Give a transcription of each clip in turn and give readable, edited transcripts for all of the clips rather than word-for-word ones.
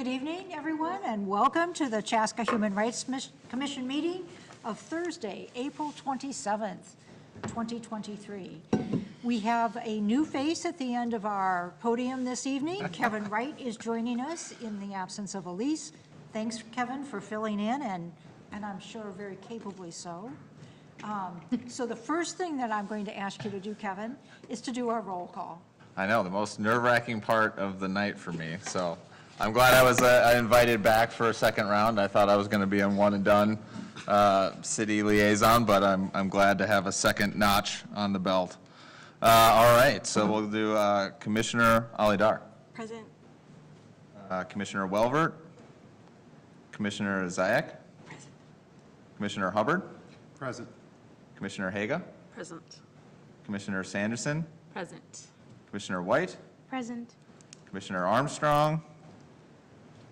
Good evening, everyone, and welcome to the Chaska Human Rights Commission meeting of Thursday, April 27th, 2023. We have a new face at the end of our podium this evening. Kevin Wright is joining us in the absence of Elise. Thanks, Kevin, for filling in, and I'm sure very capably so. So the first thing that I'm going to ask you to do, Kevin, is to do our roll call. I know, the most nerve-wracking part of the night for me, so I'm glad I was invited back for a second round. I thought I was going to be a one-and-done city liaison, but I'm glad to have a second notch on the belt. All right, so we'll do Commissioner Alidar. Present. Commissioner Welvert. Commissioner Zayak. Present. Commissioner Hubbard. Present. Commissioner Haga. Present. Commissioner Sanderson. Present. Commissioner White. Present. Commissioner Armstrong.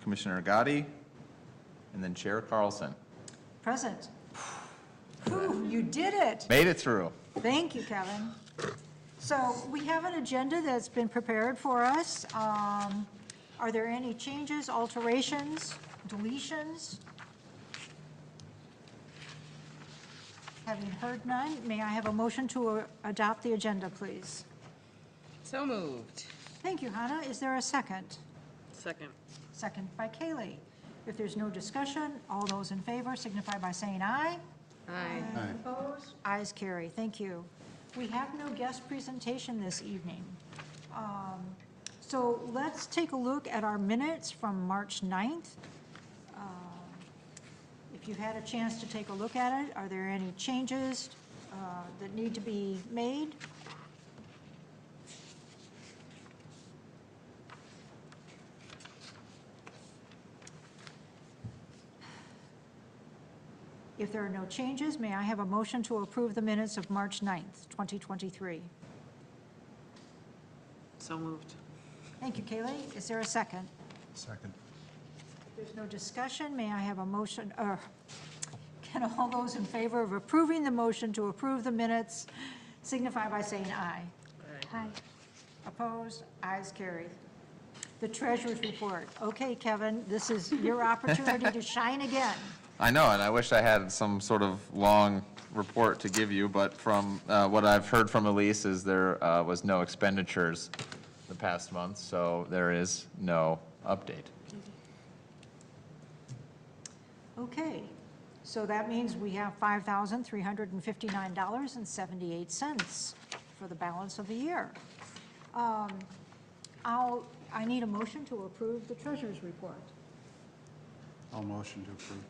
Commissioner Gotti. And then Chair Carlson. Present. Whew, you did it. Made it through. Thank you, Kevin. So we have an agenda that's been prepared for us. Are there any changes, alterations, deletions? Having heard none, may I have a motion to adopt the agenda, please? So moved. Thank you, Hannah. Is there a second? Second. Second by Kaylee. If there's no discussion, all those in favor signify by saying aye. Aye. Opposed? Ayes carry. Thank you. We have no guest presentation this evening. So let's take a look at our minutes from March 9th. If you've had a chance to take a look at it, are there any changes that need to be made? If there are no changes, may I have a motion to approve the minutes of March 9th, 2023? So moved. Thank you, Kaylee. Is there a second? Second. If there's no discussion, may I have a motion, can all those in favor of approving the motion to approve the minutes signify by saying aye? Aye. Opposed? Ayes carried. The treasurer's report. Okay, Kevin, this is your opportunity to shine again. I know, and I wish I had some sort of long report to give you, but from what I've heard from Elise is there was no expenditures the past month, so there is no update. Okay, so that means we have $5,359.78 for the balance of the year. I need a motion to approve the treasurer's report. I'll motion to approve.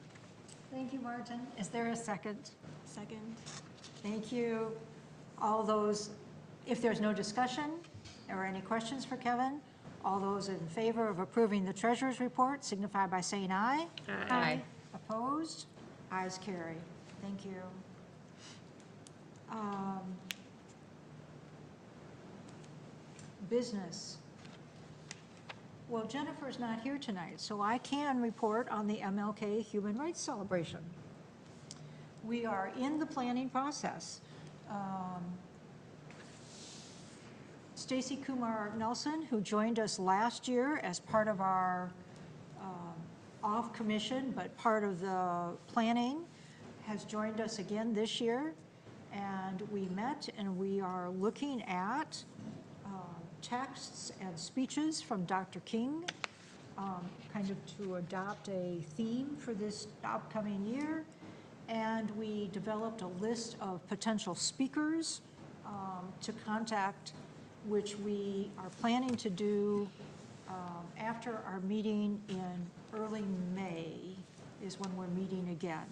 Thank you, Martin. Is there a second? Second. Thank you. All those, if there's no discussion or any questions for Kevin, all those in favor of approving the treasurer's report signify by saying aye. Aye. Opposed? Ayes carry. Thank you. Business. Well, Jennifer's not here tonight, so I can report on the MLK Human Rights Celebration. We are in the planning process. Stacy Kumar Nelson, who joined us last year as part of our off commission, but part of the planning, has joined us again this year. And we met and we are looking at texts and speeches from Dr. King, kind of to adopt a theme for this upcoming year. And we developed a list of potential speakers to contact, which we are planning to do after our meeting in early May is when we're meeting again.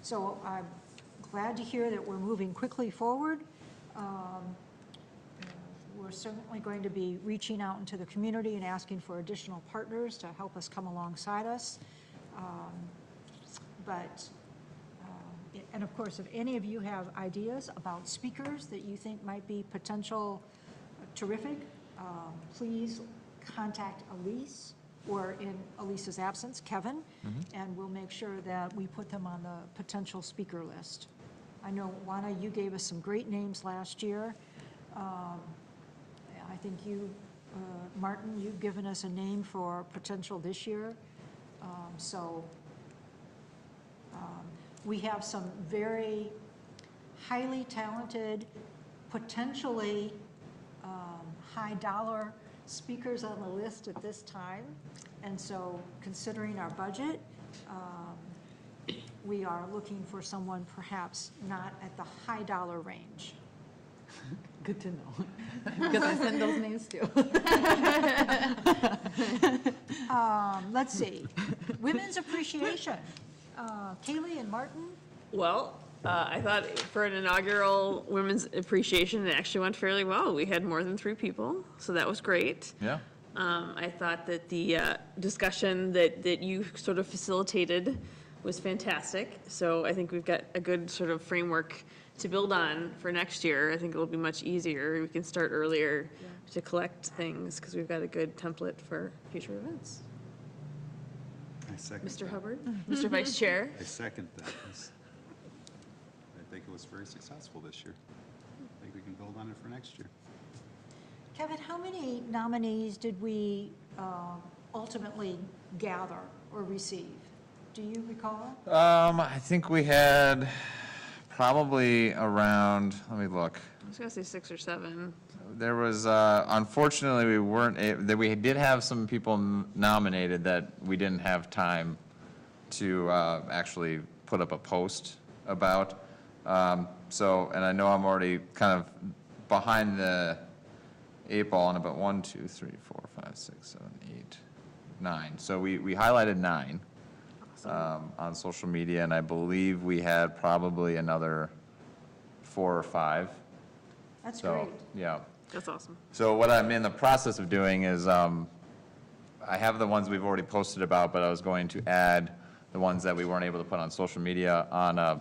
So I'm glad to hear that we're moving quickly forward. We're certainly going to be reaching out into the community and asking for additional partners to help us come alongside us. And of course, if any of you have ideas about speakers that you think might be potential terrific, please contact Elise, or in Elise's absence, Kevin, and we'll make sure that we put them on the potential speaker list. I know, Juana, you gave us some great names last year. I think you Martin, you've given us a name for potential this year. So we have some very highly talented, potentially high-dollar speakers on the list at this time. And so considering our budget, we are looking for someone perhaps not at the high-dollar range. Good to know, because I send those names too. Let's see, Women's Appreciation. Kaylee and Martin? Well, I thought for an inaugural Women's Appreciation, it actually went fairly well. We had more than 3 people, so that was great. Yeah. I thought that the discussion that you sort of facilitated was fantastic. So I think we've got a good sort of framework to build on for next year. I think it'll be much easier. We can start earlier to collect things because we've got a good template for future events. I second Mr. that. Hubbard, Mr. Vice Chair. I second that. I think it was very successful this year. I think we can build on it for next year. Kevin, how many nominees did we ultimately gather or receive? Do you recall? I think we had probably around, let me look. I was gonna say 6 or 7. There was, unfortunately, we weren't, that we did have some people nominated that we didn't have time to actually put up a post about. So, and I know I'm already kind of behind the 8 ball on about 1, 2, 3, 4, 5, 6, 7, 8, 9. So we highlighted 9 on social media, and I believe we had probably another 4 or 5. That's So, great. yeah. That's awesome. So what I'm in the process of doing is, I have the ones we've already posted about, but I was going to add the ones that we weren't able to put on social media on a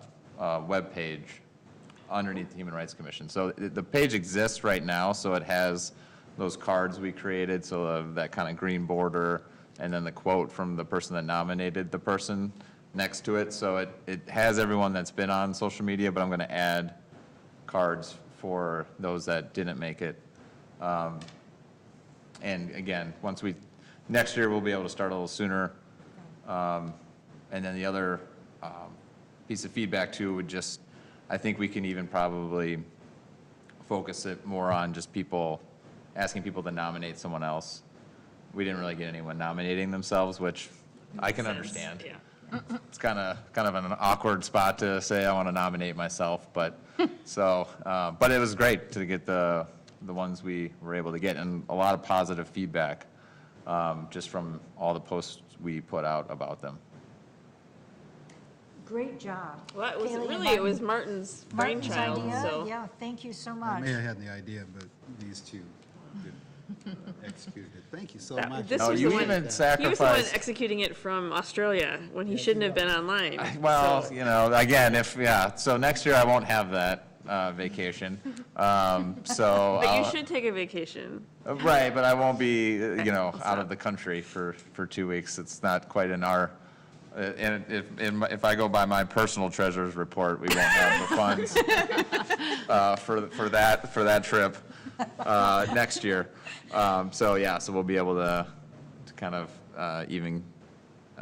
web page underneath the Human Rights Commission. So the page exists right now, so it has those cards we created, so that kind of green border, and then the quote from the person that nominated the person next to it. So it has everyone that's been on social media, but I'm going to add cards for those that didn't make it. And again, next year we'll be able to start a little sooner. And then the other piece of feedback too would just, I think we can even probably focus it more on just asking people to nominate someone else. We didn't really get anyone nominating themselves, which I can understand. Yeah. It's kind of an awkward spot to say I want to nominate myself, but so, but it was great to get the ones we were able to get, and a lot of positive feedback just from all the posts we put out about them. Great job. Well, it was Kaylee and really, it Martin. was Martin's Martin's brainchild, idea? so. Yeah, thank you so I much. may have had the idea, but these two executed it. Thank you so much. This Oh, was you the one- even He was the one sacrificed. executing it from Australia when he shouldn't have been online. Well, So- again, so next year I won't have that vacation. So. But you should take a vacation. Right, but I won't be, out of the country for 2 weeks. It's not quite in our, and if I go by my personal treasurer's report, we won't have the funds for that trip next year. So we'll be able to kind of even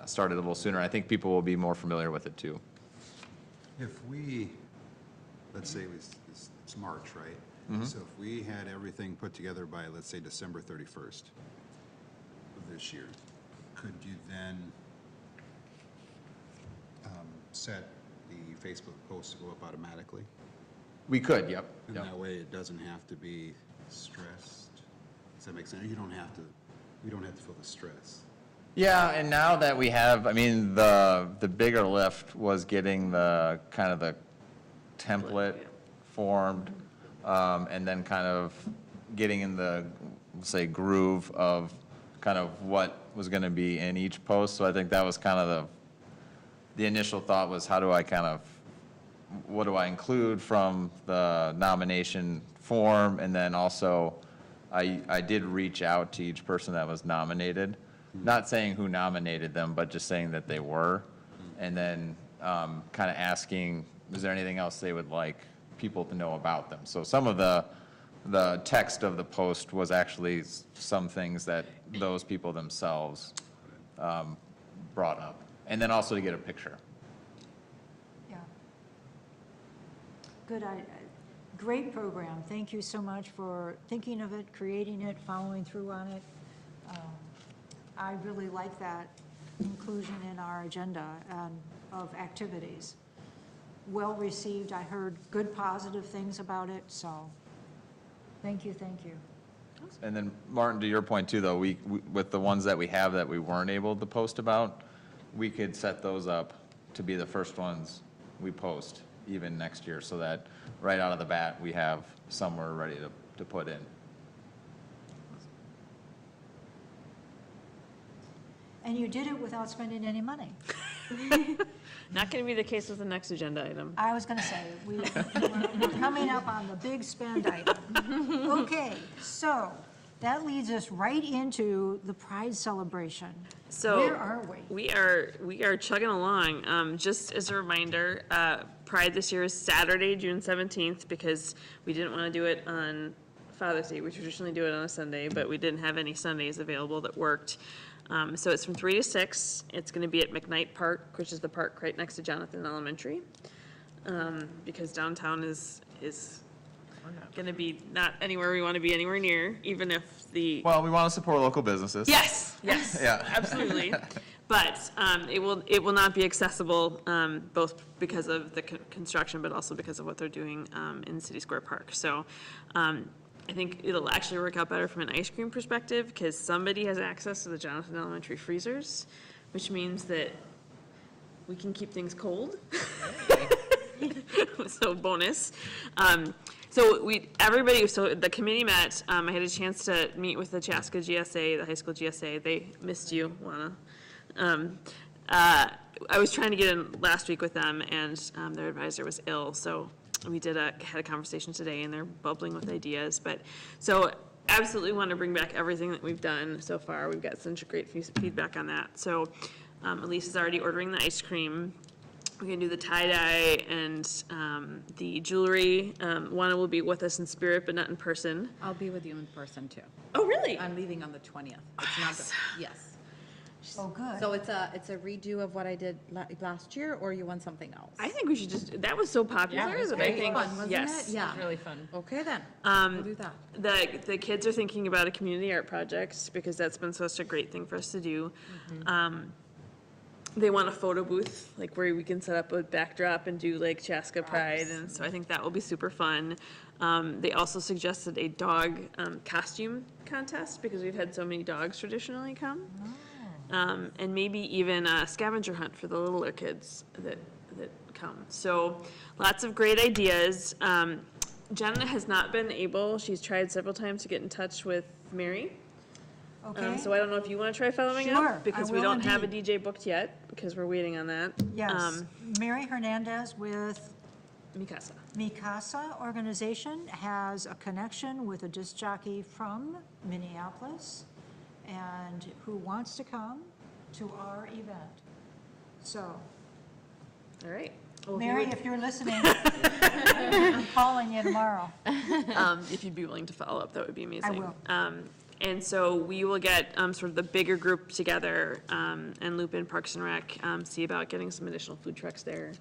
start it a little sooner. I think people will be more familiar with it too. If we, let's say it's March, right? So if we had everything put together by, let's say, December 31st of this year, could you then set the Facebook post to go up automatically? We could, yep. And Yep. that way it doesn't have to be stressed. Does that make sense? We don't have to feel the stress. Yeah, and now that we have, the bigger lift was getting the kind of the template formed, and then kind of getting in the, say, groove of kind of what was going to be in each post. So I think that was kind of the initial thought was, what do I include from the nomination form? And then also, I did reach out to each person that was nominated, not saying who nominated them, but just saying that they were. And then kind of asking, is there anything else they would like people to know about them? So some of the the text of the post was actually some things that those people themselves brought up. And then also to get a picture. Yeah. Good, great program. Thank you so much for thinking of it, creating it, following through on it. I really like that inclusion in our agenda of activities. Well received. I heard good positive things about it, so thank you, thank you. And then, Martin, to your point too, though, we with the ones that we have that we weren't able to post about, we could set those up to be the first ones we post even next year, so that right out of the bat, we have somewhere ready to put in. And you did it without spending any money. Not going to be the case with the next agenda item. I was going to say, we're coming up on the big spend item. Okay, so that leads us right into the Pride celebration. So Where are we? We are chugging along. Just as a reminder, Pride this year is Saturday, June 17th, because we didn't want to do it on Father's Day. We traditionally do it on a Sunday, but we didn't have any Sundays available that worked. So it's from 3 to 6. It's going to be at McKnight Park, which is the park right next to Jonathan Elementary, because downtown is going to be not anywhere we want to be anywhere near, even if the. Well, we want to support local businesses. Yes, Yeah. absolutely. But it will not be accessible, both because of the construction, but also because of what they're doing in City Square Park. So I think it'll actually work out better from an ice cream perspective, because somebody has access to the Jonathan Elementary freezers, which means that we can keep things cold. So bonus. So the committee met. I had a chance to meet with the Chaska GSA, the high school GSA. They missed you, Juana. I was trying to get in last week with them, and their advisor was ill, so we had a conversation today, and they're bubbling with ideas. But so absolutely want to bring back everything that we've done so far. We've got such great feedback on that. So Elise is already ordering the ice cream. We're going to do the tie-dye and the jewelry. Juana will be with us in spirit, but not in person. I'll be with you in person too. Oh, really? I'm leaving on the 20th. It's not the, yes. Oh, good. So it's a redo of what I did last year, or you want something else? I think we should that was so popular that I think, Fun, wasn't yes. it? Yeah. Really fun. Okay then, we'll do that. The kids are thinking about a community art project, because that's been such a great thing for us to do. They want a photo booth, like where we can set up a backdrop and do like Chaska Pride, and so I think that will be super fun. They also suggested a dog costume contest, because we've had so many dogs traditionally come. And maybe even a scavenger hunt for the littler kids that come. So lots of great ideas. Jenna has not been able, she's tried several times to get in touch with Mary. Okay. So I don't know if you want to try following Sure, up, because I we will don't have a indeed. DJ booked yet, because we're waiting on that. Yes, Mary Hernandez with Mikasa. Mikasa Organization has a connection with a disc jockey from Minneapolis, and who wants to come to our event. So, All right. Well, Mary, if you're listening, I'm calling you tomorrow. if you'd be willing to follow up, that would be amazing. I will. And so we will get sort of the bigger group together and loop in Parks and Rec, see about getting some additional food trucks there.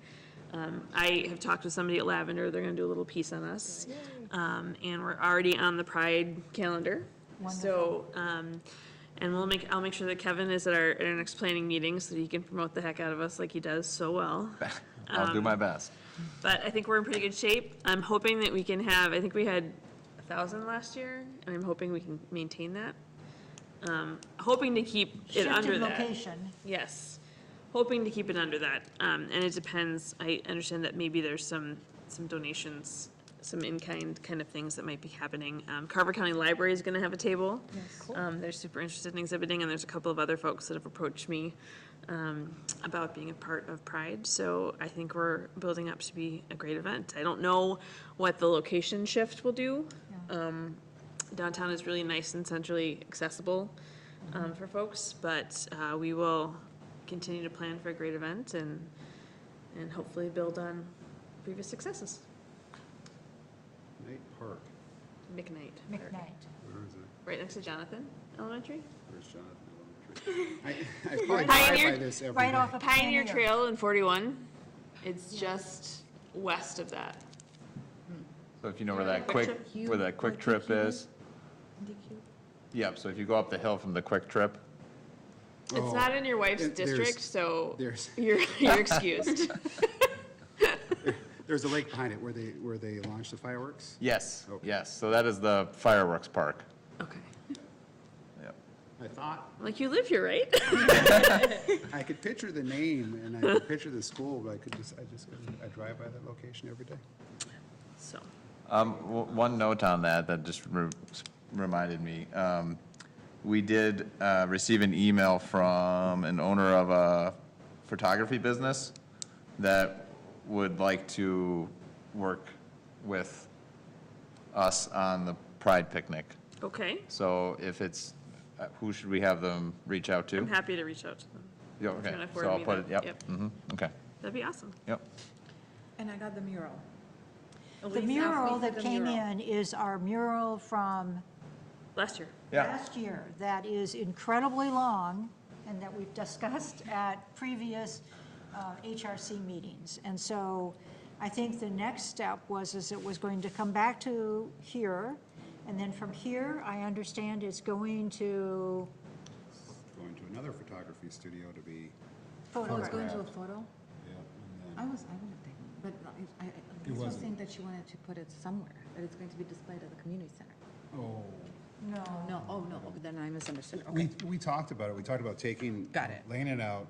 I have talked with somebody at Lavender. They're going to do a little piece on us. And we're already on the Pride calendar. So, and I'll make sure that Kevin is at our next planning meeting, so that he can promote the heck out of us like he does so well. I'll do my best. But I think we're in pretty good shape. I'm hoping that we can have, I think we had 1,000 last year, and I'm hoping we can maintain that. Hoping to keep it under Shifted that. location. Yes, hoping to keep it under that. And it depends, I understand that maybe there's some donations, some in-kind kind of things that might be happening. Carver County Library is gonna have a table. They're super interested in exhibiting, and there's a couple of other folks that have approached me about being a part of Pride. So I think we're building up to be a great event. I don't know what the location shift will do. Downtown is really nice and centrally accessible for folks, but we will continue to plan for a great event and hopefully build on previous successes. Night Park. McKnight. McKnight. Where is it? Right next to Jonathan Elementary. Where's Jonathan Elementary? I probably Pioneer- drive by this every Right day. off of Pioneer Trail in 41. It's just west of that. So if you know where that quick trip is. Yep, so if you go up the hill from the quick trip, It's Oh, not in your wife's there's- district, so there's- you're excused. There's a lake behind it where they launch the fireworks. yes, Okay. yes, so that is the fireworks park. Okay. Yep. I thought, Like, you live here, right? I could picture the name and I could picture the school, but I just couldn't, I drive by that location every day. So, One note on that just reminded me. We did receive an email from an owner of a photography business that would like to work with us on the Pride picnic. okay. So if it's, who should we have them reach out to? I'm happy to reach out to them. Yeah, If you okay, wanna so forward I'll me put it, that, yep, okay, That'd be awesome. yep. And I got the mural. The Elise asked me mural for that the came mural. in is our mural from Last year. Yeah. last year that is incredibly long and that we've discussed at previous HRC meetings. And so I think the next step is it was going to come back to here, and then from here, I understand it's going to Going to another photography studio to be, Oh, it's photograph. going to a photo? yeah, I and would have taken, but Lisa was wasn't. saying that she wanted to put it somewhere, that it's going to be displayed at the community center. then, oh. No. No, oh, no, okay, then I misunderstood, We, okay. we talked about it, we talked about taking. Got it. Laying it out,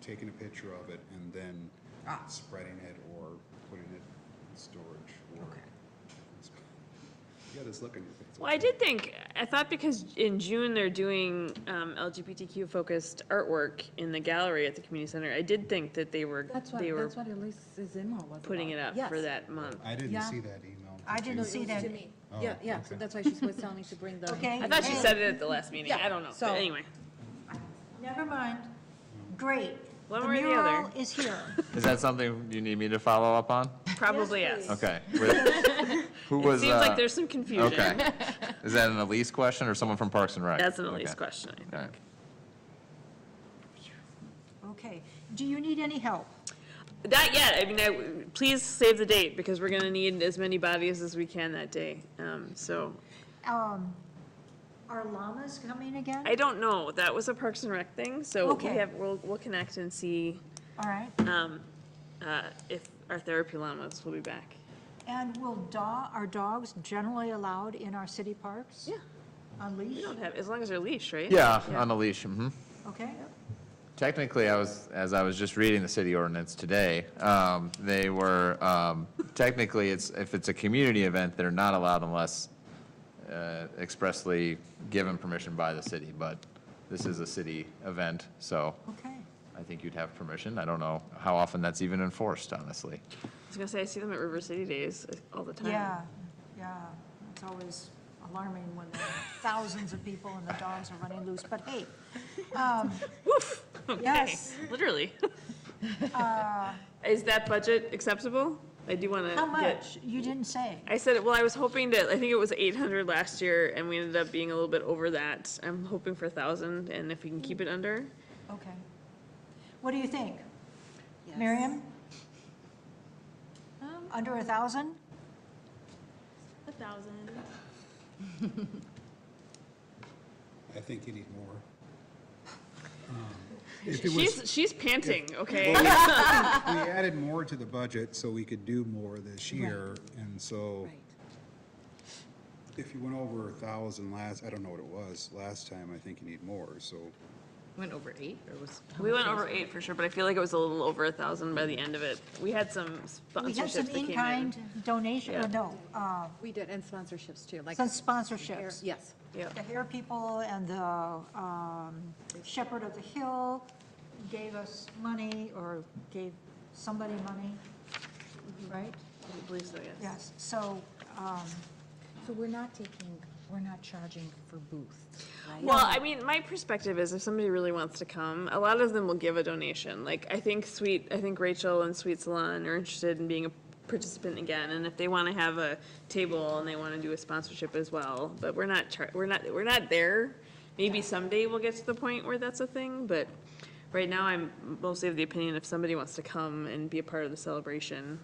taking a picture of it, and then Ah. spreading it or putting it in storage. Or Okay. You got this look on your face. Well, I thought because in June they're doing LGBTQ-focused artwork in the gallery at the community center, I did think that they were That's what Elise's email was putting it about. up for Yes. that month. I didn't Yeah. see that email. I Did didn't you? see It was that. to me. Oh, Yeah, yeah, so okay. that's why she was telling me to bring the. Okay. I thought she Hey. said it at the last meeting. Yeah, I don't know. so- But anyway, Never mind. Great. One The way or the mural other. is here. Is that something you need me to follow up on? probably Yes, yes. Okay. Who It was, seems like there's some confusion. okay. Is that an Elise question or someone from Parks and Rec? That's an Elise Okay. question, I think. All right. Okay. Do you need any help? Not yet. I mean, please save the date because we're gonna need as many bodies as we can that day. So Are llamas coming again? I don't know. That was a Parks and Rec thing. So Okay. we'll connect and see All right. if our therapy llamas will be back. And are dogs generally allowed in our city parks? Yeah. On We leash? don't have, as long as they're leashed, right? Yeah, on a leash, Okay. Technically, as I was just reading the city ordinance today, they were, technically, if it's a community event, they're not allowed unless expressly given permission by the city, but this is a city event, so Okay. I think you'd have permission. I don't know how often that's even enforced, honestly. I was gonna say, I see them at River City Days all the time. Yeah, yeah. It's always alarming when there are thousands of people and the dogs are running loose. But hey, Woof. Okay. Yes. Literally. Is that budget acceptable? I do wanna how get. much? You didn't say. I said, well, I was hoping to, I think it was 800 last year, and we ended up being a little bit over that. I'm hoping for 1,000, and if we can keep it under. Okay. What do you think? Yes. Miriam? Under 1,000? 1,000. I think you need more. If it was, She's panting, okay? we added more to the budget so we could do more this year, and so Right. if you went over 1,000 I don't know what it was, last time, I think you need more, so. Went over 8, or was? how We much went was over it? 8 for sure, but I feel like it was a little over 1,000 by the end of it. We had some We had sponsorships some that came in. in-kind donation, Yeah. We did, and sponsorships too, like. some sponsorships. Yes. Yep. The hair people and the Shepherd of the Hill gave us money, or gave somebody money, right? I believe so, yes. Yes, so, So we're not charging for booths, right? Well, I mean, my perspective is if somebody really wants to come, a lot of them will give a donation. Like, I think Rachel and Sweet Salon are interested in being participant again, and if they want to have a table and they want to do a sponsorship as well, but we're not there. Maybe someday we'll get to the point where that's a thing, but right now I'm mostly of the opinion if somebody wants to come and be a part of the celebration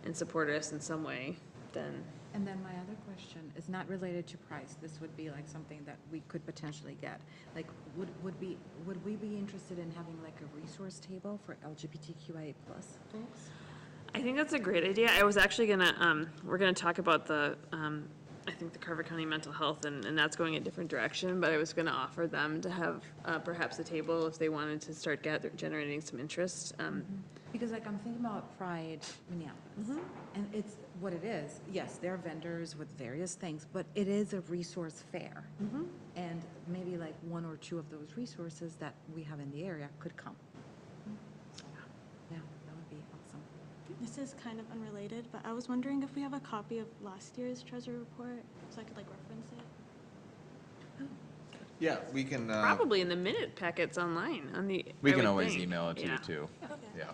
and support us in some way, then. And then my other question is not related to price. This would be like something that we could potentially get. Like, would we be interested in having like a resource table for LGBTQIA+ folks? I think that's a great idea. I was actually gonna, we're gonna talk about the, I think the Carver County Mental Health, and that's going a different direction, but I was gonna offer them to have, perhaps a table if they wanted to start generating some interest. Because like I'm thinking about Pride Minneapolis, and it's what it is. Yes, there are vendors with various things, but it is a resource fair. And maybe like one or two of those resources that we have in the area could come. Yeah, that would be awesome. This is kind of unrelated, but I was wondering if we have a copy of last year's treasure report, so I could like reference it. Yeah, we can, Probably in the minute packets online on the. we I can would always think. email it to you Yeah. too. Okay. Yeah.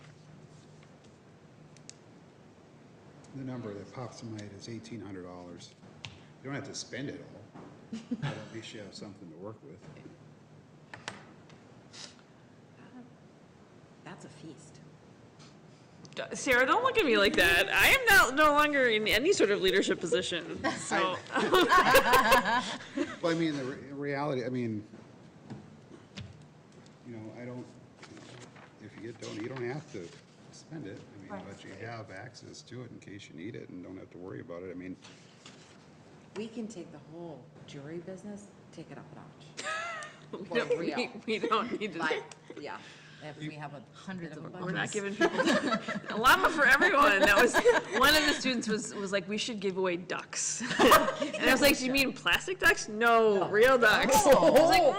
The number that pops in my head is $1,800. You don't have to spend it all, but at least you have something to work with. That's a feast. Sarah, don't look at me like that. I am no longer in any sort of leadership position, so. Well, I mean, the reality, I mean, you know, I don't, if you get doned, you don't have to spend it. I mean, Right. but you have access to it in case you need it and don't have to worry about it. I mean, We can take the whole jewelry business, take it up a notch. We don't- real. we don't need to. Like, yeah, if we have hundreds of them. We're not giving people a llama for everyone. That was one of the students was like, we should give away ducks, and I was like, do you mean plastic ducks? No, real ducks. I was like,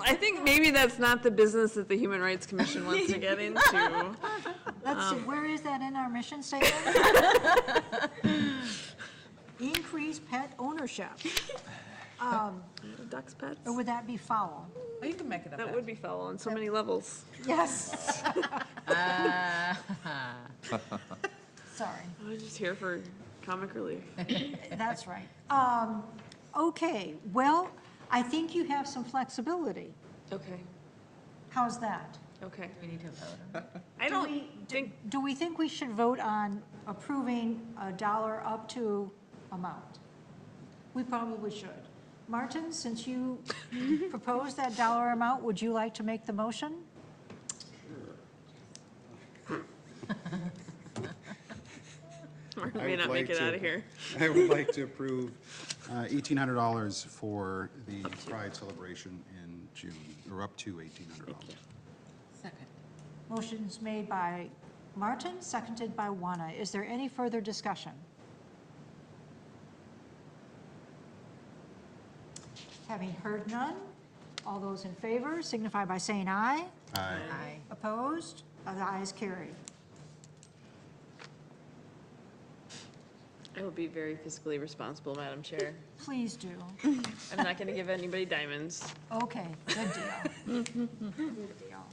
I think maybe that's not the business that the Human Rights Commission wants to get into. Let's see, where is that in our mission statement? Increase pet ownership. Ducks pets. Or would that be foul? Oh, you can make it up. That would be foul on so many levels. Yes. Sorry, I was just here for comic relief. that's right. Okay, well, I think you have some flexibility. Okay. How's that? Okay. We need to vote. I don't think. Do we think we should vote on approving a dollar up to amount? We probably should. Martin, since you proposed that dollar amount, would you like to make the motion? Or I may would not make like it to- out of here. I would like to approve $1,800 for the Pride celebration in June, or up to $1,800. Second. Motion's made by Martin, seconded by Juana. Is there any further discussion? Having heard none, all those in favor signify by saying aye. Aye. Aye. Opposed? The ayes carried. I will be very fiscally responsible, Madam Chair. Please do. I'm not going to give anybody diamonds. Okay, good deal. Good deal.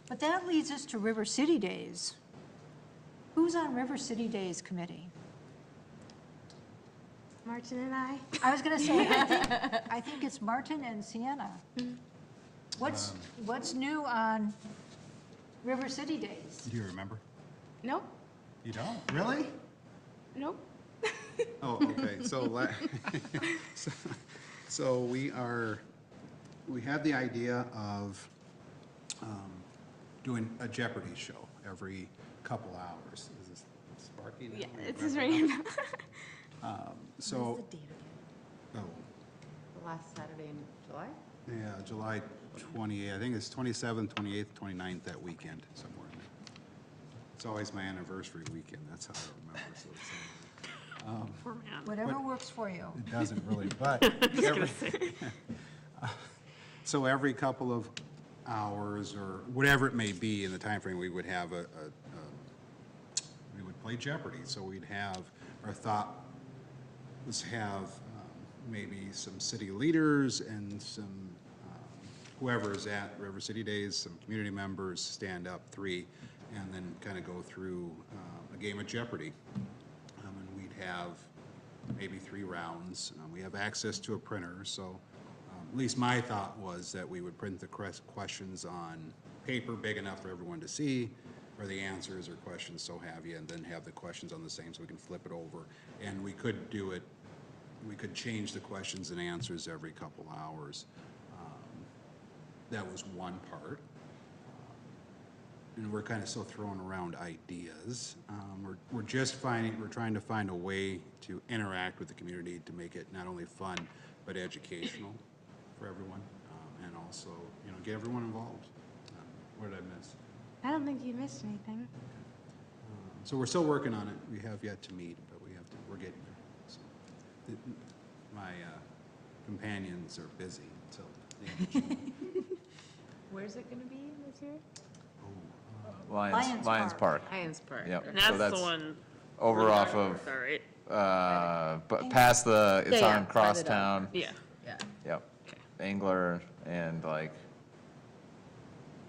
But that leads us to River City Days. Who's on River City Days committee? Martin and I. I was gonna say, I think it's Martin and Sienna. What's new on River City Days? Do you remember? Nope. You don't? Really? Nope. Oh, okay, so we had the idea of doing a Jeopardy show every couple hours. Is this Sparky now? Yeah, You it's his remember? name. So, What's the date again? oh, The last Saturday in July? yeah, July 28th, I think it's 27th, 28th, 29th, that weekend, somewhere in there. It's always my anniversary weekend, that's how I remember, so it's, Poor man. Whatever works for you. it doesn't really, but so every couple of hours, or whatever it may be in the time frame, we would have we would play Jeopardy. So we'd have, our thought was have maybe some city leaders and some, whoever is at River City Days, some community members stand up, 3, and then kind of go through a game of Jeopardy. And we'd have maybe 3 rounds. We have access to a printer, so at least my thought was that we would print the questions on paper big enough for everyone to see, or the answers or questions, so have you, and then have the questions on the same so we can flip it over. And we could do it, we could change the questions and answers every couple hours. That was one part. And we're kind of still throwing around ideas. We're trying to find a way to interact with the community to make it not only fun, but educational for everyone, and also, get everyone involved. What did I miss? I don't think you missed anything. So we're still working on it. We have yet to meet, but we're getting there. So, my companions are busy until the end of June. Where's it gonna be this year? Lions Park. Lions Park. Yep. And So that's the one. over off of, All right, but past the, it's Yeah, on yeah, Crosstown. yeah. Yeah. Yep. Okay. Angler and like,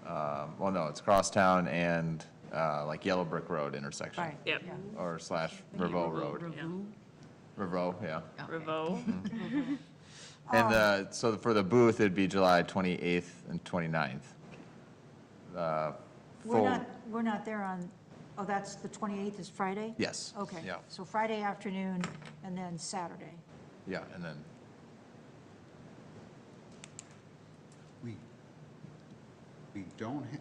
well, no, it's Crosstown and, like Yellow Brick Road intersection. Right. Yep. yeah. Or slash Revo Road. Revo, yeah. Revo. And so for the booth, it'd be July 28th and 29th. We're not there on, oh, that's the 28th is Friday? Yes. Okay. Yeah, So Friday afternoon and then Saturday. yeah, and then, We don't have,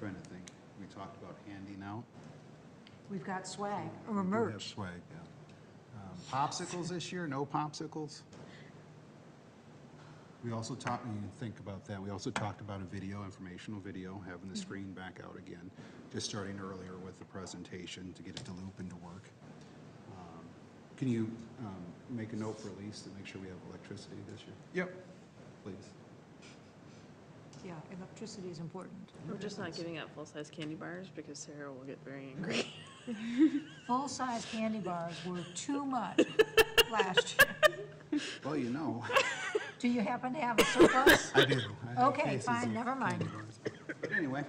trying to think, we talked about handing out. We've got swag We or do have merch. swag, yeah. Popsicles this year, no popsicles? We also talked, you can think about that, we also talked about a video, informational video, having the screen back out again, just starting earlier with the presentation to get it to loop into work. Can you make a note for Elise to make sure we have electricity this year? yep. Please. Yeah, electricity is important. We're just not giving out full-size candy bars because Sarah will get very angry. Full-size candy bars were too much last year. Well, you know. Do you happen to have a surplus? I do. I have Okay, cases fine, of never mind. candy bars. But anyway,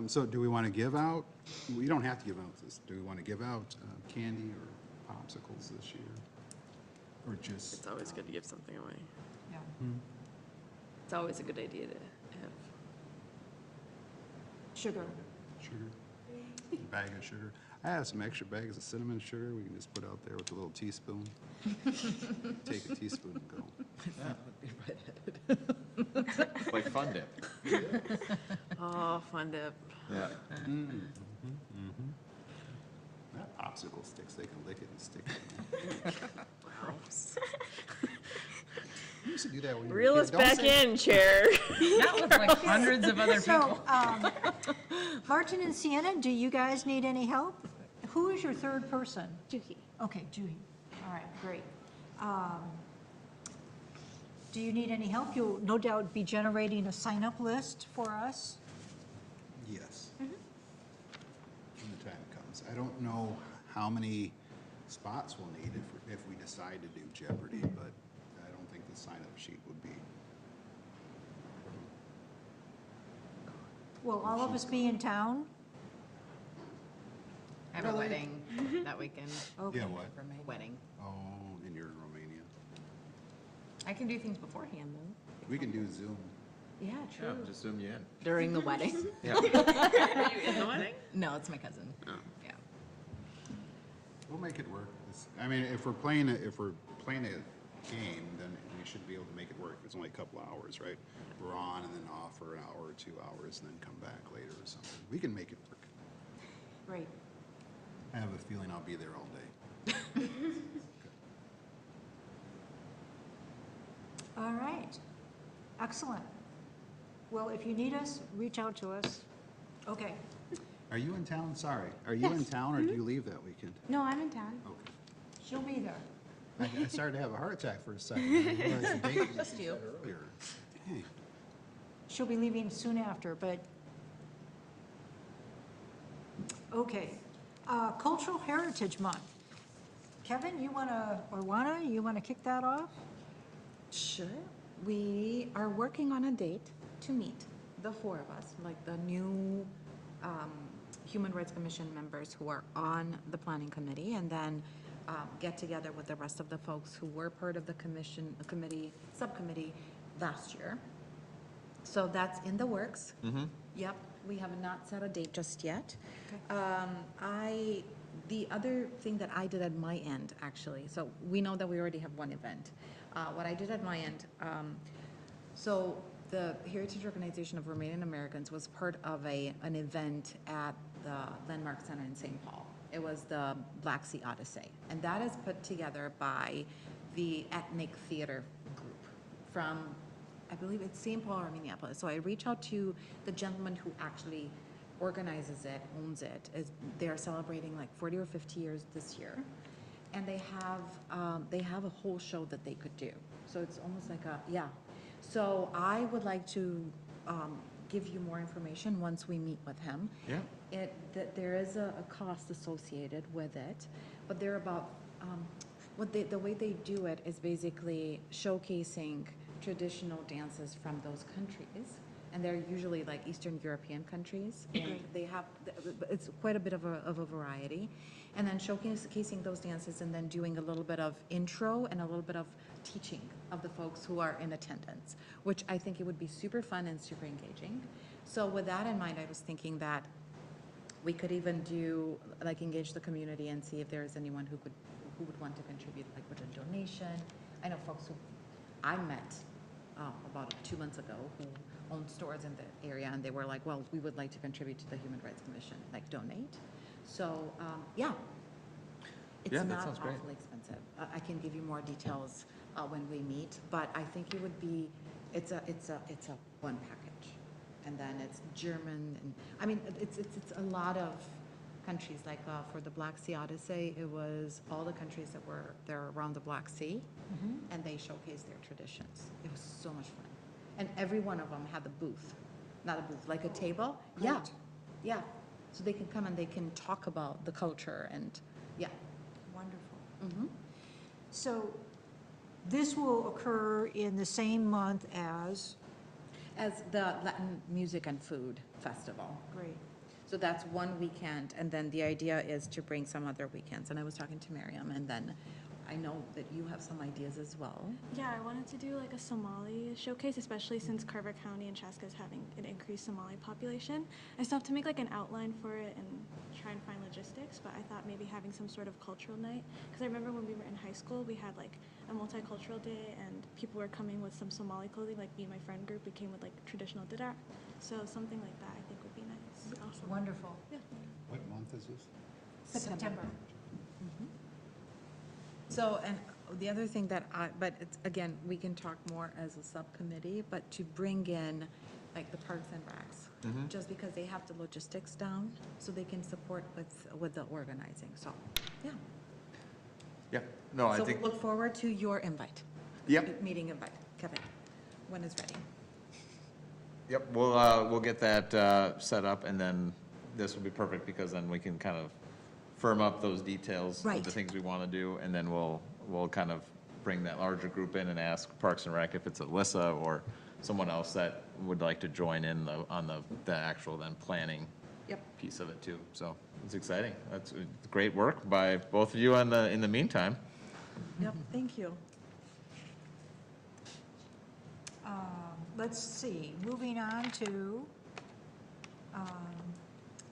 so do we want to give out, we don't have to give out this, do we want to give out candy or popsicles this year? Or just, It's always good to give something away. Yeah. It's always a good idea to have. Sugar. sugar? Bag of sugar? I have some extra bags of cinnamon sugar we can just put out there with a little teaspoon. Take a teaspoon and go. Like Fun Dip. Oh, Fun Dip. Yeah. Not popsicle sticks, they can lick it and stick it. Gross. You used to do that when you were a Reel kid. us Don't back say- in, Chair. Not with like hundreds of other people. So, Martin and Sienna, do you guys need any help? Who is your third person? Juhi. Okay, Juhi. All right, great. Do you need any help? You'll no doubt be generating a sign-up list for us. Yes. When the time comes. I don't know how many spots we'll need if we decide to do Jeopardy, but I don't think the sign-up sheet would be. Will all of us be in town? I have a wedding that weekend. Okay. Yeah, what? For my wedding. Oh, and you're in Romania. I can do things beforehand though. We can do Zoom. Yeah, Yeah, just zoom you in. During the wedding? Yeah. Are you in the wedding? No, it's my cousin. Oh. Yeah. We'll make it work. I mean, if we're playing a game, then we should be able to make it work. It's only a couple hours, right? We're on and then off for an hour or 2 hours and then come back later or something. We can make it work. Great. I have a feeling I'll be there all day. All right. Excellent. Well, if you need us, reach out to us. Okay. Are you in town? Sorry. Are you in town or do you leave that weekend? No, I'm in town. Okay. She'll be there. I started to have a heart attack for a second. I realized the date you said earlier. Dang. She'll be leaving soon after, but, okay. Cultural Heritage Month. Kevin, you want to, or Juana, you want to kick that off? Sure. We are working on a date to meet, the four of us, like the new Human Rights Commission members who are on the planning committee, and then get together with the rest of the folks who were part of the subcommittee last year. So that's in the works. Yep, we have not set a date just yet. The other thing that I did at my end, actually, so we know that we already have one event. What I did at my end, so the Heritage Organization of Romanian Americans was part of an event at the Landmark Center in St. Paul. It was the Black Sea Odyssey, and that is put together by the ethnic theater group from, I believe it's St. Paul or Minneapolis. So I reach out to the gentleman who actually organizes it, owns it. They're celebrating like 40 or 50 years this year, and they have a whole show that they could do. So it's almost like So I would like to give you more information once we meet with him. Yeah. There is a cost associated with it, but they're about, the way they do it is basically showcasing traditional dances from those countries. And they're usually like Eastern European countries, and it's quite a bit of a variety. And then showcasing those dances, and then doing a little bit of intro and a little bit of teaching of the folks who are in attendance, which I think it would be super fun and super engaging. So with that in mind, I was thinking that we could even do, like, engage the community and see if there is anyone who would want to contribute, like with a donation. I know folks who I met about 2 months ago who own stores in the area, and they were like, well, we would like to contribute to the Human Rights Commission, like donate. So, yeah. It's Yeah, that not sounds great. awfully expensive. I can give you more details when we meet, but I think it would be, it's a one package. And then it's German, and, I mean, it's a lot of countries, like for the Black Sea Odyssey, it was all the countries that were there around the Black Sea, and they showcased their traditions. It was so much fun. And every one of them had a booth, not a booth, like a table. Yeah, yeah. So they can come and they can talk about the culture, and yeah. Wonderful. So this will occur in the same month as? As the Latin Music and Food Festival. Great. So that's one weekend, and then the idea is to bring some other weekends. And I was talking to Miriam, and then I know that you have some ideas as well. Yeah, I wanted to do like a Somali showcase, especially since Carver County and Chaska is having an increased Somali population. I still have to make like an outline for it and try and find logistics, but I thought maybe having some sort of cultural night, because I remember when we were in high school, we had like a multicultural day, and people were coming with some Somali clothing, like me and my friend group, we came with like traditional didar. So something like that I think would be nice. Awesome. Wonderful. Yeah. What month is this? September. So, and the other thing that but it's, again, we can talk more as a subcommittee, but to bring in like the Parks and Recs, just because they have the logistics down, so they can support with the organizing, so, yeah. Yeah, no, I So think, we look forward to your invite. Yep. Meeting invite, Kevin, when it's ready. yep, we'll get that set up, and then this will be perfect, because then we can kind of firm up those details of Right. the things we want to do, and then we'll kind of bring that larger group in and ask Parks and Rec if it's Alyssa or someone else that would like to join in on the actual then planning Yep. piece of it too. So it's exciting. That's great work by both of you in the meantime. Yep, thank you. Let's see, moving on to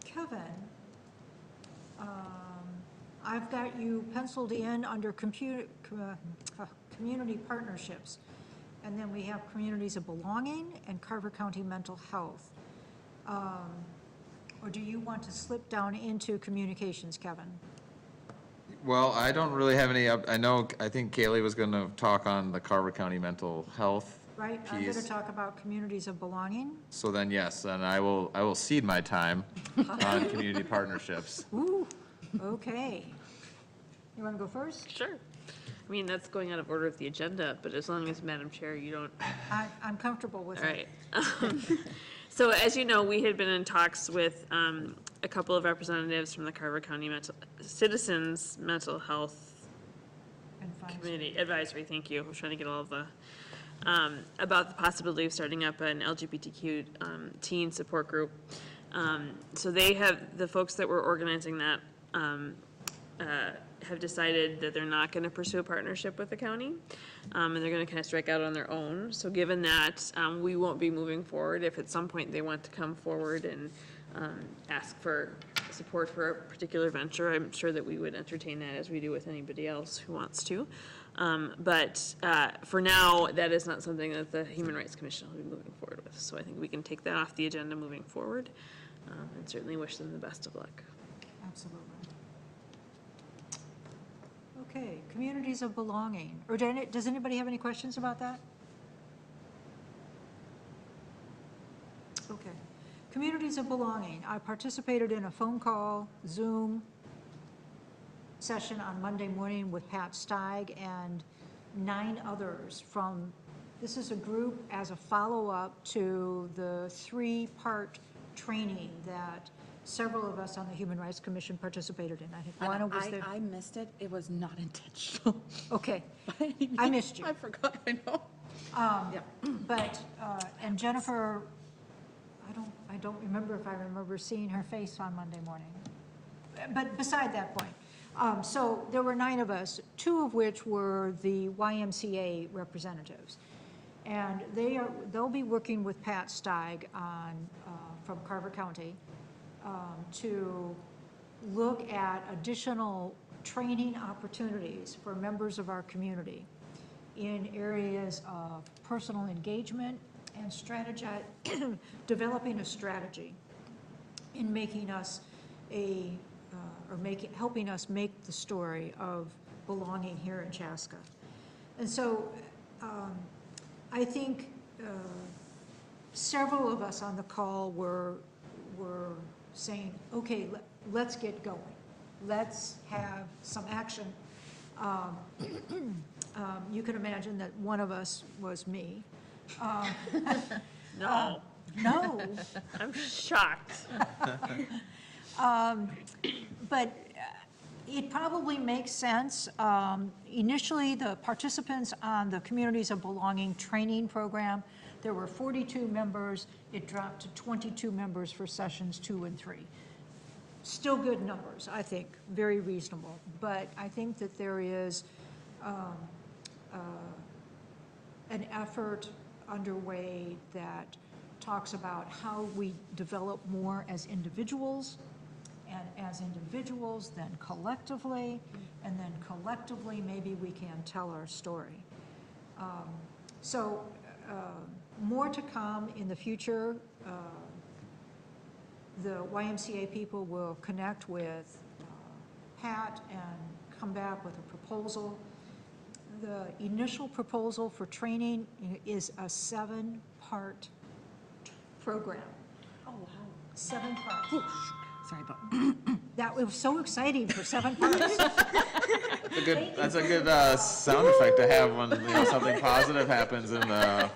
Kevin. I've got you penciled in under community partnerships. And then we have communities of belonging and Carver County mental health. Or do you want to slip down into communications, Kevin? Well, I don't really have any, I think Kaylee was going to talk on the Carver County mental health Right, I'm going to piece. talk about communities of belonging. So then, yes, and I will cede my time on community partnerships. Ooh, okay. You want to go first? Sure. I mean, that's going out of order of the agenda, but as long as, Madam Chair, you don't. I'm comfortable with All it. right. So as you know, we had been in talks with a couple of representatives from the Carver County Citizens Mental Health Advisory. Committee Advisory, thank you. I was trying to get all of the, about the possibility of starting up an LGBTQ teen support group. So the folks that were organizing that have decided that they're not gonna pursue a partnership with the county, and they're gonna kind of strike out on their own. So given that, we won't be moving forward. If at some point they want to come forward and ask for support for a particular venture, I'm sure that we would entertain that as we do with anybody else who wants to. But for now, that is not something that the Human Rights Commission will be moving forward with. So I think we can take that off the agenda moving forward, and certainly wish them the best of luck. Absolutely. Okay, communities of belonging. Or does anybody have any questions about that? Okay. Communities of belonging. I participated in a phone call, Zoom session on Monday morning with Pat Steig and 9 others from, this is a group as a follow-up to the 3-part training that several of us on the Human Rights Commission participated in. I think Juana was there. I missed it. It was not intentional. Okay, I missed you. I forgot, I know. Yeah. But, and Jennifer, I don't remember if I remember seeing her face on Monday morning. But beside that point, so there were 9 of us, 2 of which were the YMCA representatives. And they'll be working with Pat Steig on, from Carver County, to look at additional training opportunities for members of our community in areas of personal engagement and developing a strategy in making us helping us make the story of belonging here in Chaska. And so I think several of us on the call were saying, okay, let's get going. Let's have some action. You can imagine that one of us was me. No, No, I'm shocked. but it probably makes sense. Initially, the participants on the Communities of Belonging training program, there were 42 members. It dropped to 22 members for sessions 2 and 3. Still good numbers, I think, very reasonable. But I think that there is an effort underway that talks about how we develop more as individuals, and as individuals, then collectively, and then collectively, maybe we can tell our story. More to come in the future. The YMCA people will connect with Pat and come back with a proposal. The initial proposal for training is a 7-part program. Oh, wow. 7 parts. Sorry about. That was so exciting for 7 parts. That's a good sound effect to have when something positive happens in the.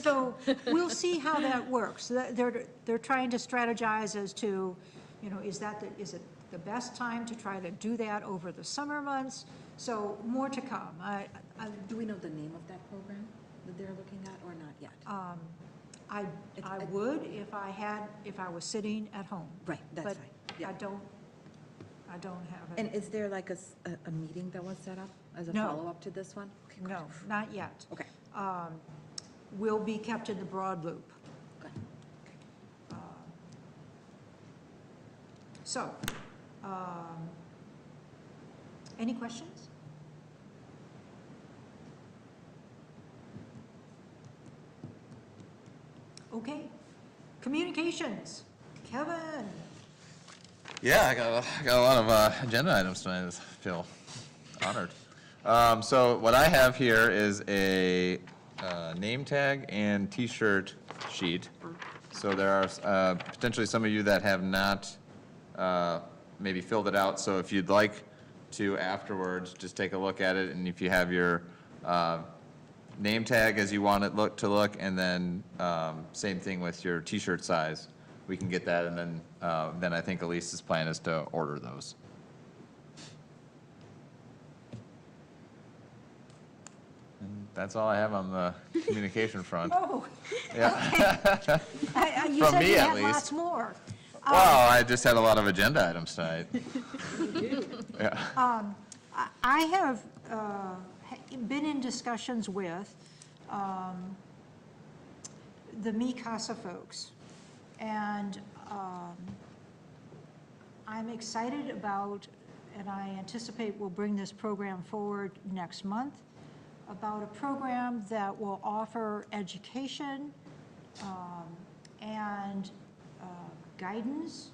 So we'll see how that works. They're trying to strategize as to, is it the best time to try to do that over the summer months? So more to come. Do we know the name of that program that they're looking at or not yet? I would if I was sitting at home. Right, that's But fine. Yeah. I don't have it. And is there like a meeting that was set up as a No. follow-up to this one? Okay, great. No, not yet. Okay. Will be kept in the broad loop. Good. So, any questions? Okay, communications, Kevin. Yeah, I got a lot of agenda items tonight. I just feel honored. So what I have here is a name tag and T-shirt sheet. So there are potentially some of you that have not maybe filled it out. So if you'd like to afterwards, just take a look at it, and if you have your name tag as you want it to look, and then same thing with your T-shirt size, we can get that, and then I think Elise's plan is to order those. And that's all I have on the communication front. Oh, Yeah. you From said me, you at had least. lots more. Well, I just had a lot of agenda items tonight. Yeah. I have been in discussions with the Mi Casa folks, and I'm excited about, and I anticipate we'll bring this program forward next month, about a program that will offer education and guidance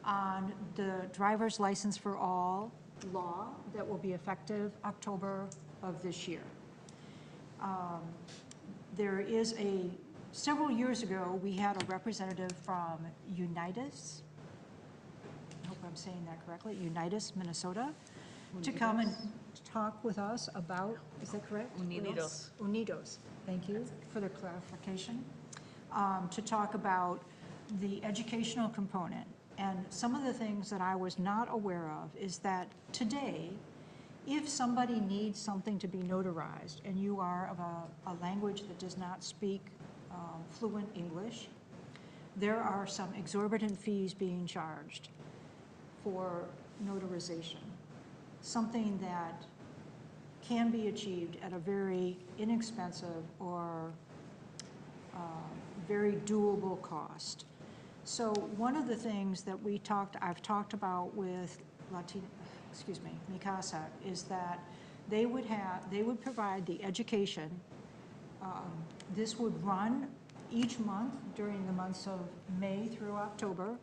on the driver's license for all law that will be effective October of this year. There is several years ago, we had a representative from Unitas, I hope I'm saying that correctly, Unitas, Minnesota, to come and talk with us about, is that correct? Unidos. Unidos, thank you for the clarification. To talk about the educational component. And some of the things that I was not aware of is that today, if somebody needs something to be notarized and you are of a language that does not speak fluent English, there are some exorbitant fees being charged for notarization. Something that can be achieved at a very inexpensive or very doable cost. So one of the things that I've talked about with Mi Casa, is that they would provide the education. This would run each month during the months of May through October,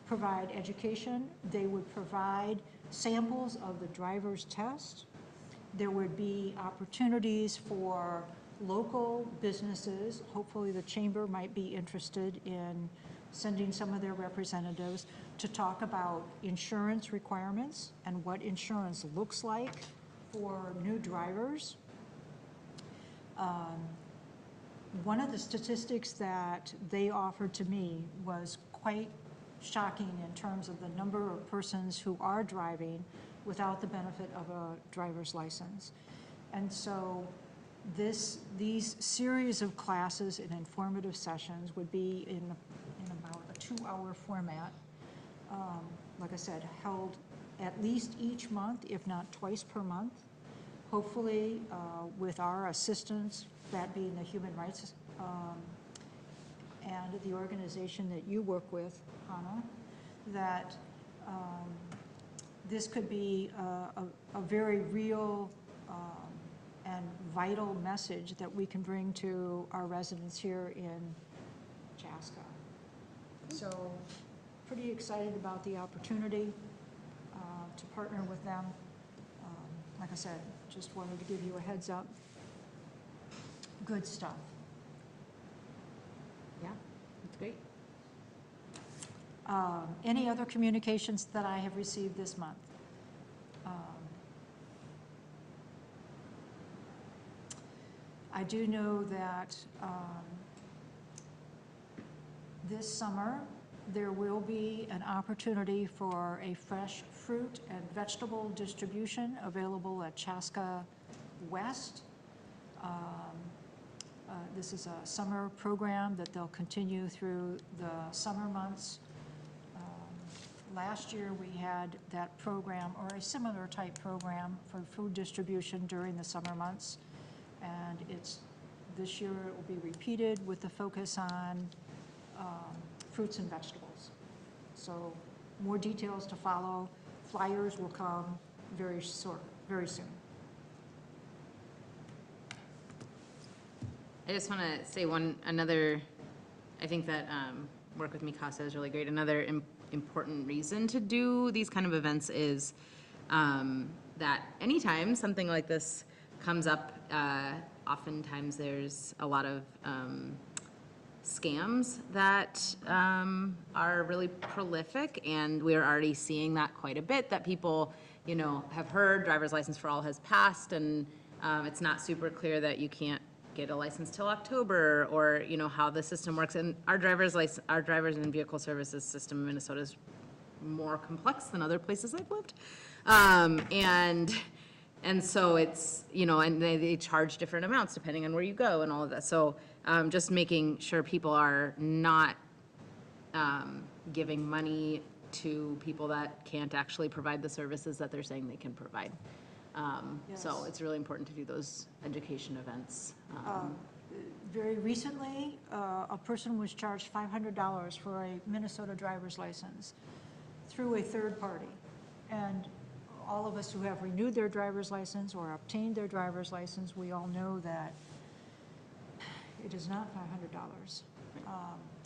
provide education. They would provide samples of the driver's test. There would be opportunities for local businesses. Hopefully the chamber might be interested in sending some of their representatives to talk about insurance requirements and what insurance looks like for new drivers. One of the statistics that they offered to me was quite shocking in terms of the number of persons who are driving without the benefit of a driver's license. And so these series of classes and informative sessions would be in about a 2-hour format, like I said, held at least each month, if not twice per month, hopefully with our assistance, that being the human rights and the organization that you work with, Hannah, that this could be a very real and vital message that we can bring to our residents here in Chaska. So pretty excited about the opportunity to partner with them. Like I said, just wanted to give you a heads up. Good stuff. Yeah, that's great. Any other communications that I have received this month? I do know that this summer there will be an opportunity for a fresh fruit and vegetable distribution available at Chaska West. This is a summer program that they'll continue through the summer months. Last year we had that program, or a similar type program, for food distribution during the summer months. And this year it will be repeated with the focus on fruits and vegetables. So more details to follow. Flyers will come very soon. I just want to say I think that work with Mi Casa is really great. Another important reason to do these kind of events is that anytime something like this comes up, oftentimes there's a lot of scams that are really prolific, and we're already seeing that quite a bit, that people, have heard driver's license for all has passed, and it's not super clear that you can't get a license till October, or, how the system works. And our drivers and vehicle services system in Minnesota is more complex than other places I've lived. And And so it's, you know, and they charge different amounts depending on where you go and all of that. So just making sure people are not giving money to people that can't actually provide the services that they're saying they can provide. So Yes. it's really important to do those education events. Very recently, a person was charged $500 for a Minnesota driver's license through a third party. And all of us who have renewed their driver's license or obtained their driver's license, we all know that it is not $500.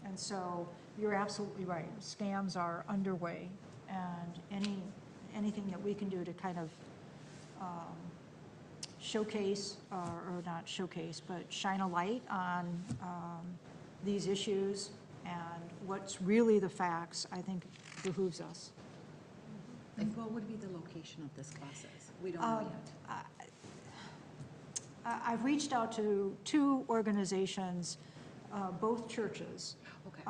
And so you're absolutely right. Scams are underway, and anything that we can do to kind of showcase, or not showcase, but shine a light on these issues and what's really the facts, I think behooves us. And what would be the location of this classes? We don't know yet. I've reached out to 2 organizations, both churches. Okay.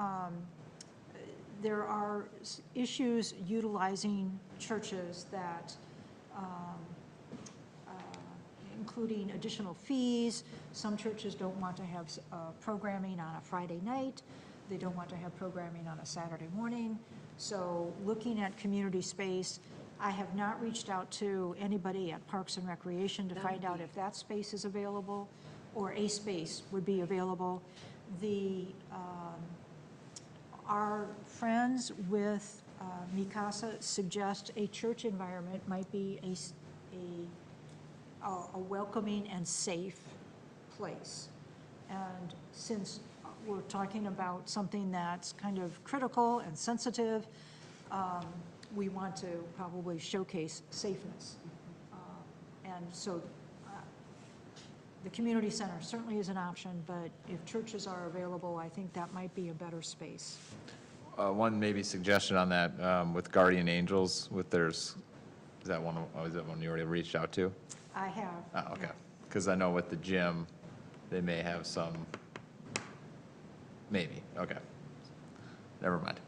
There are issues utilizing churches that, including additional fees. Some churches don't want to have programming on a Friday night. They don't want to have programming on a Saturday morning. So looking at community space, I have not reached out to anybody at Parks and Recreation to find out if that space is available or a space would be available. Our friends with Mikasa suggest a church environment might be a welcoming and safe place. And since we're talking about something that's kind of critical and sensitive, we want to probably showcase safeness. And so the community center certainly is an option, but if churches are available, I think that might be a better space. One maybe suggestion on that, with Guardian Angels, with theirs, is that one you already reached out to? I have. Oh, okay. Because I know with the gym, they may have some, maybe, okay. Never mind.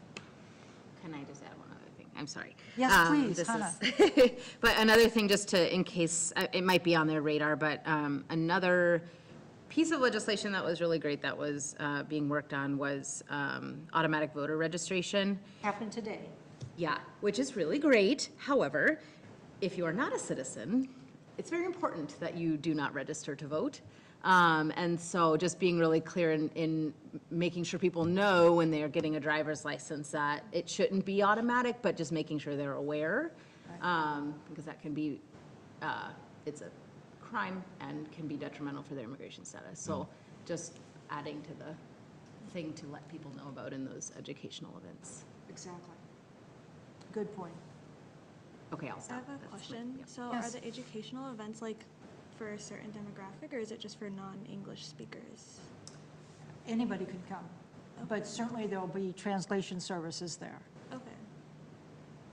Can I just add one other thing? I'm sorry. Yes, please, this Hannah. is- But another thing, just to, in case, it might be on their radar, but another piece of legislation that was really great that was being worked on was automatic voter registration. Happened today. Yeah, which is really great. However, if you are not a citizen, it's very important that you do not register to vote. And so just being really clear in making sure people know when they are getting a driver's license that it shouldn't be automatic, but just making sure they're aware. Because that can be, it's a crime and can be detrimental for their immigration status. So just adding to the thing to let people know about in those educational events. Exactly. Good point. Okay, I'll I stop. have a That's my- question. yeah. So Yes. are the educational events like for a certain demographic, or is it just for non-English speakers? Anybody could come, but certainly there'll be translation services there. Okay.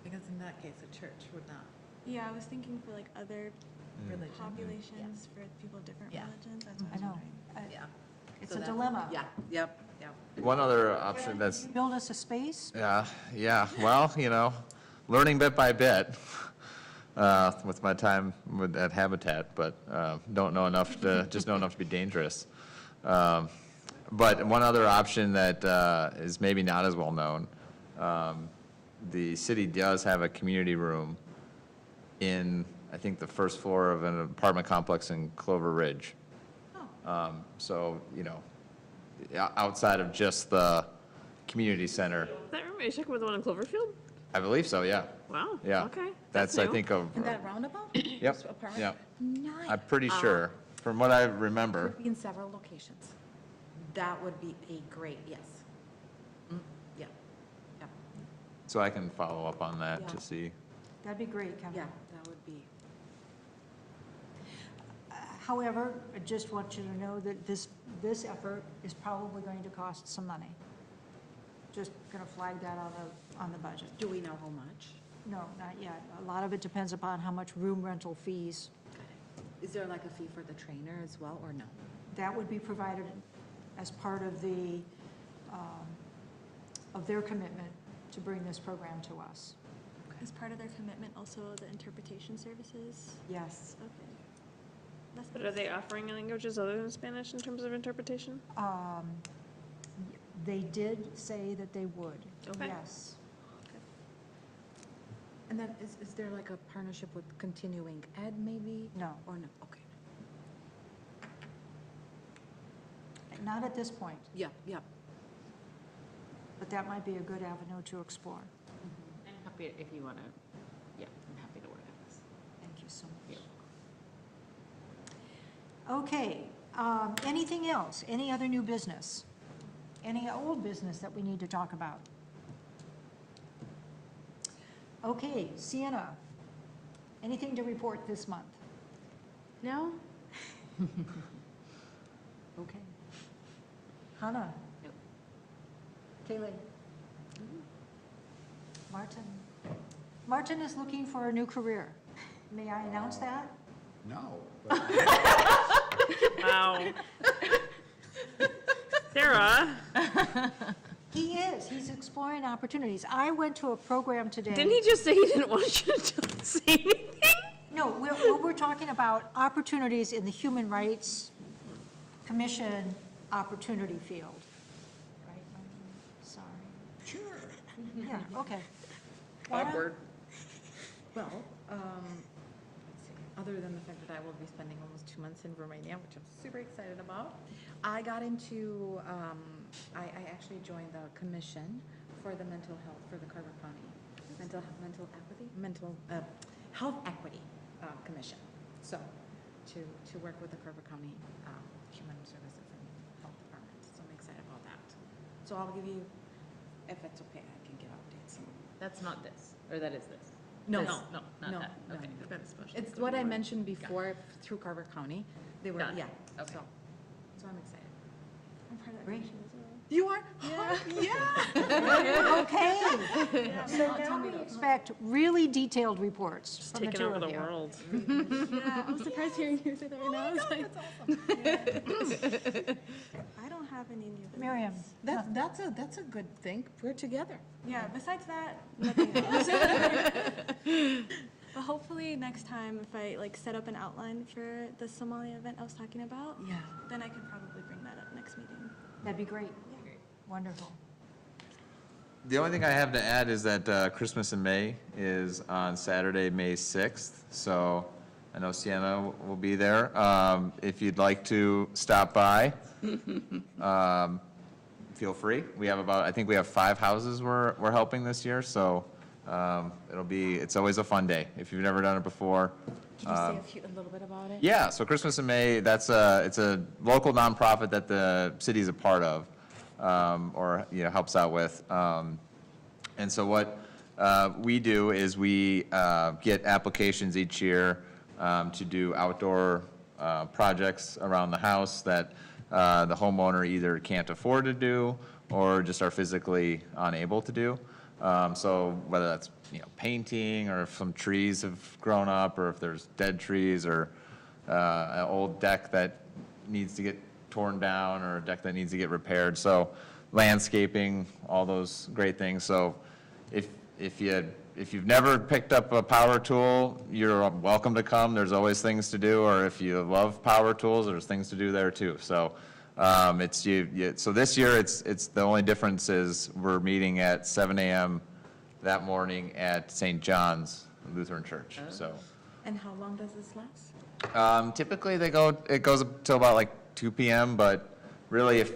Because in that case, a church would not. Yeah, I was thinking for like other Religion. populations, for people of different Yeah. religions. That's what I I was know. wondering. Yeah. It's So a that's- dilemma. Yeah, yep. One other option that's, Build us a space? yeah, well, learning bit by bit, with my time at Habitat, but don't know enough to, just know enough to be dangerous. But one other option that is maybe not as well known, the city does have a community room in, I think, the first floor of an apartment complex in Clover Ridge. So, outside of just the community center, That room, are you talking about the one in Cloverfield? I believe so, yeah. Wow. Yeah. Okay. That's, I new. think, of, In that roundabout? yep, Apartment? yep. Nice. I'm pretty sure, from what I remember. Could be in several locations. That would be a great, yes. Yeah, yeah, So I can follow up on that Yeah. to see. That'd be great, Kevin. yeah, that would be. However, I just want you to know that this effort is probably going to cost some money. Just going to flag that on the budget. Do we know how much? No, not yet. A lot of it depends upon how much room rental fees. Is there like a fee for the trainer as well, or no? That would be provided as part of of their commitment to bring this program to us. Okay. Is part of their commitment also the interpretation services? Yes. Okay. That's But are they offering languages other than Spanish in terms of interpretation? They did say that they would. Okay. Yes. And then is there like a partnership with continuing ed maybe? No. Or no? Okay. Not at this point, Yeah, yeah. but that might be a good avenue to explore. I'm happy if you want to, yeah, I'm happy to work on this. Thank you so much. You're Okay, anything else? Any other new business? Any old business that we need to talk about? Okay, Sienna, anything to report this month? No? Okay. Hannah? Nope. Kaylee? Martin? Martin is looking for a new career. May I announce that? No, but Wow. Sarah, He is. He's exploring opportunities. I went to a program today. didn't he just say he didn't want you to say anything? No, we're talking about opportunities in the Human Rights Commission opportunity field. Right, Martin? Sorry. Sure. Yeah, okay. Awkward. Well, let's see, other than the fact that I will be spending almost 2 months in Romania, which I'm super excited about, I got into, I actually joined the commission for the mental health for the Carver County Health Equity Commission. So, to work with the Carver County Human Services and Health Department, so I'm excited about that. So I'll give you, if it's okay, I can give updates. That's not this, or that is this? No, This- no, No, not no, that, no. okay. It's what I mentioned before through Carver County. They were, Got it. yeah, Okay. so I'm excited. I'm part of that Great. commission as well. You are? Yeah. Okay. So now we expect really detailed reports Just from the taking two over of the you. world. Yeah, I'm surprised hearing you say that right now. I was like, I don't have any new business. Miriam? That's a good thing. We're together. Yeah, besides that, nothing else. But hopefully next time, if I like set up an outline for the Somalia event I was talking about, Yeah. then I could probably bring that up next meeting. That'd be great. Wonderful. The only thing I have to add is that Christmas in May is on Saturday, May 6th. So I know Sienna will be there. If you'd like to stop by, feel free. We have I think we have 5 houses we're helping this year. So it's always a fun day if you've never done it before. Can you say a little bit about it? Yeah, so Christmas in May, it's a local nonprofit that the city's a part of, or, helps out with. And so what we do is we get applications each year to do outdoor projects around the house that the homeowner either can't afford to do or just are physically unable to do. So whether that's, painting, or if some trees have grown up, or if there's dead trees, or an old deck that needs to get torn down, or a deck that needs to get repaired. So landscaping, all those great things. So if you've never picked up a power tool, you're welcome to come. There's always things to do. Or if you love power tools, there's things to do there too. So so this year, it's the only difference is we're meeting at 7 a.m. that morning at St. John's Lutheran Church. So And how long does this last? typically it goes up till about like 2 p.m. But really, if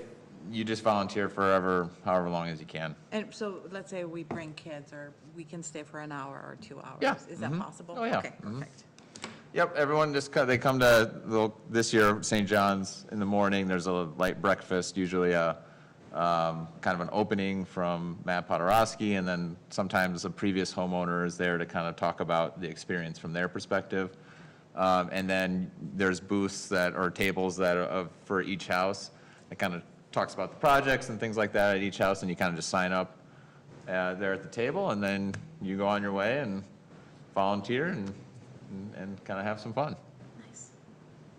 you just volunteer for however long as you can. And so let's say we bring kids, or we can stay for an hour or 2 hours. Yeah. Is that possible? Oh, yeah. Okay, perfect. Yep, everyone they come to this year St. John's in the morning. There's a light breakfast, usually a kind of an opening from Matt Podorowski, and then sometimes a previous homeowner is there to kind of talk about the experience from their perspective. And then there's booths or tables that are for each house. It kind of talks about the projects and things like that at each house, and you kind of just sign up there at the table, and then you go on your way and volunteer and kind of have some fun. Nice.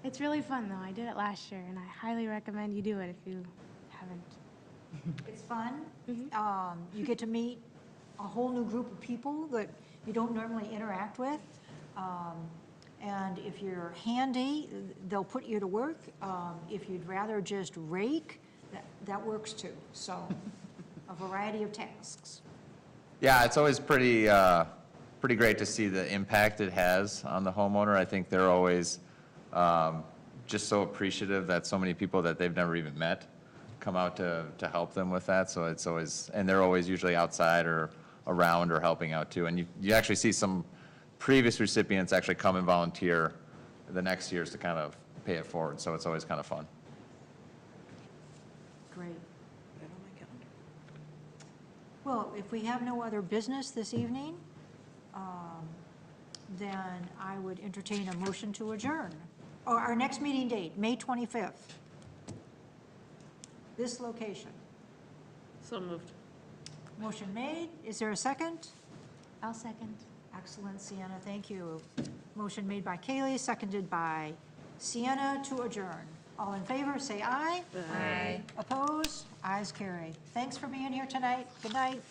It's really fun, though. I did it last year, and I highly recommend you do it if you haven't. It's fun. You get to meet a whole new group of people that you don't normally interact with. And if you're handy, they'll put you to work. If you'd rather just rake, that works too. So a variety of tasks. Yeah, it's always pretty great to see the impact it has on the homeowner. I think they're always just so appreciative that so many people that they've never even met come out to help them with that. So it's always, and they're always usually outside or around or helping out too. And you actually see some previous recipients actually come and volunteer the next years to kind of pay it forward. So it's always kind of fun. Great. Well, if we have no other business this evening, then I would entertain a motion to adjourn. Or our next meeting date, May 25th. This location. So moved. Motion made. Is there a second? I'll second. Excellent, Sienna, thank you. Motion made by Kaylee, seconded by Sienna to adjourn. All in favor, say aye. Aye. Opposed? Ayes carry. Thanks for being here tonight. Good night.